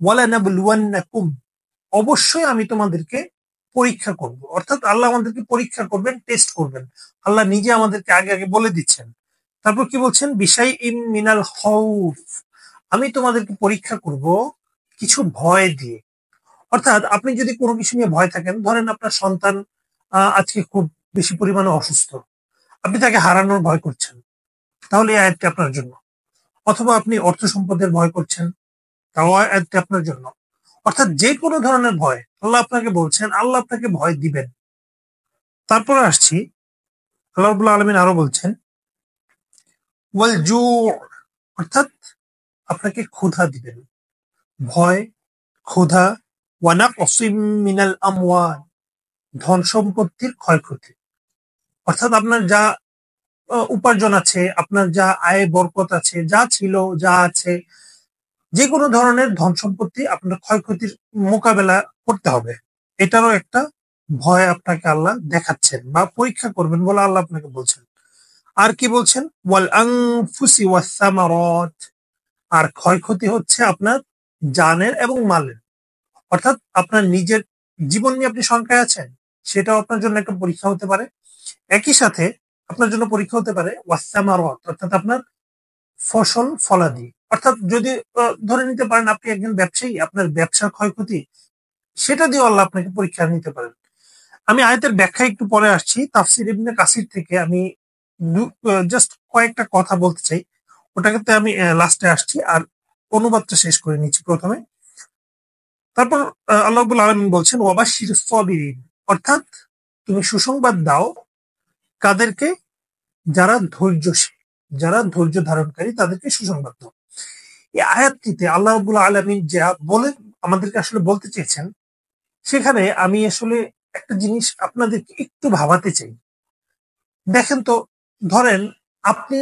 ওয়ালানাবলুওয়ান্নাকুম, অবশ্যই আমি তোমাদেরকে পরীক্ষা করব। অর্থাৎ আল্লাহ আমাদেরকে পরীক্ষা করবেন, টেস্ট করবেন। আল্লাহ নিজে আমাদেরকে আগে আগে বলে দিচ্ছেন। তারপর কি বলছেন? বিশাই ইম মিনাল খাউফ, আমি তোমাদেরকে পরীক্ষা করব কিছু ভয় দিয়ে। অর্থাৎ আপনি যদি কোনো কিছু নিয়ে ভয় থাকেন, ধরেন আপনার সন্তান আজকে খুব বেশি পরিমাণে অসুস্থ, আপনি তাকে হারানোর ভয় করছেন, তাহলে এই আয়াতটি আপনার জন্য। অথবা আপনি অর্থ সম্পদের ভয় করছেন, তাও আয়াতটি আপনার জন্য। অর্থাৎ যে কোনো ধরনের ভয় আল্লাহ আপনাকে বলছেন, আল্লাহ আপনাকে ভয় দিবেন। তারপরে আসছি, আল্লাহ রাব্বুল আলামিন আরো বলছেন ওয়াল জু, অর্থাৎ আপনাকে ক্ষুধা দিবেন। ভয়, ক্ষুধা, ওয়া নাকসিম মিনাল আমওয়াল, ধন সম্পত্তির ক্ষয়ক্ষতি। অর্থাৎ আপনার যা উপার্জন আছে, আপনার যা আয় বরকত আছে, যা ছিল, যা আছে, যে কোনো ধরনের ধন সম্পত্তি আপনার ক্ষয়ক্ষতির মোকাবেলা করতে হবে। এটারও একটা ভয় আপনাকে আল্লাহ দেখাচ্ছেন বা পরীক্ষা করবেন বলে আল্লাহ আপনাকে বলছেন। আর কি বলছেন? ওয়াল আনফুসি ওয়াস সামারাত, আর ক্ষয়ক্ষতি হচ্ছে আপনার জানের এবং মালের। অর্থাৎ আপনার নিজের জীবন নিয়ে আপনি শঙ্কায় আছেন, সেটাও আপনার জন্য একটা পরীক্ষা হতে পারে। একই সাথে আপনার জন্য পরীক্ষা হতে পারে ওয়াস সামারাত, অর্থাৎ আপনার ফসল ফলাদি। অর্থাৎ যদি ধরে নিতে পারেন আপনি একজন ব্যবসায়ী, আপনার ব্যবসার ক্ষয়ক্ষতি, সেটা দিয়ে আল্লাহ আপনাকে পরীক্ষা নিতে পারেন। আমি আয়াতের ব্যাখ্যা একটু পরে আসছি, তাফসির ইবনে কাসির থেকে আমি জাস্ট কয়েকটা কথা বলতে চাই, ওটাকে আমি লাস্টে আসছি। আর অনুবাদটা শেষ করে নিচ্ছি প্রথমে। তারপর আল্লাহ রাব্বুল আলামিন বলছেন ওয়াবাশশির সাবিরিন, অর্থাৎ তুমি সুসংবাদ দাও কাদেরকে? যারা ধৈর্যশীল, যারা ধৈর্য ধারণকারী, তাদেরকে সুসংবাদ দাও। এই আয়াতটিতে আল্লাহ রাব্বুল আলামিন যা বলে আমাদেরকে আসলে বলতে চেয়েছেন, সেখানে আমি আসলে একটা জিনিস আপনাদেরকে একটু ভাবাতে চাই। দেখেন তো, ধরেন আপনি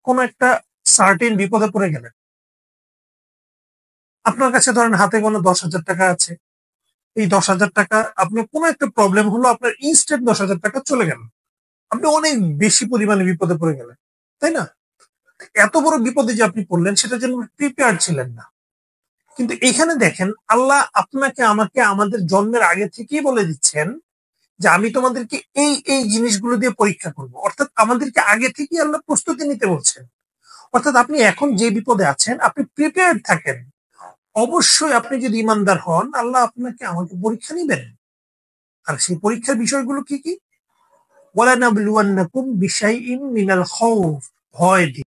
কোন একটা সার্টেন বিপদে পড়ে গেলেন, আপনার কাছে ধরেন হাতে কোনো 10,000 টাকা আছে। এই 10,000 টাকা, আপনার কোনো একটা প্রবলেম হলো, আপনার ইনস্ট্যান্ট 10,000 টাকা চলে গেল, আপনি অনেক বেশি পরিমাণে বিপদে পড়ে গেলেন, তাই না? এত বড় বিপদে যে আপনি পড়লেন, সেটার জন্য প্রিপেয়ার ছিলেন না। কিন্তু এখানে দেখেন, আল্লাহ আপনাকে আমাকে আমাদের জন্মের আগে থেকেই বলে দিচ্ছেন যে আমি তোমাদেরকে এই এই জিনিসগুলো দিয়ে পরীক্ষা করব। অর্থাৎ আমাদেরকে আগে থেকেই আল্লাহ প্রস্তুতি নিতে বলছেন। অর্থাৎ আপনি এখন যে বিপদে আছেন, আপনি প্রিপেয়ার্ড থাকেন। অবশ্যই আপনি যদি ইমানদার হন, আল্লাহ আপনাকে আমাকে পরীক্ষা নিবেন। আর সেই পরীক্ষার বিষয়গুলো কি কি? ওয়ালানাবলুওয়ান্নাকুম বিশাইইম মিনাল খাউফ, ভয় দিয়ে।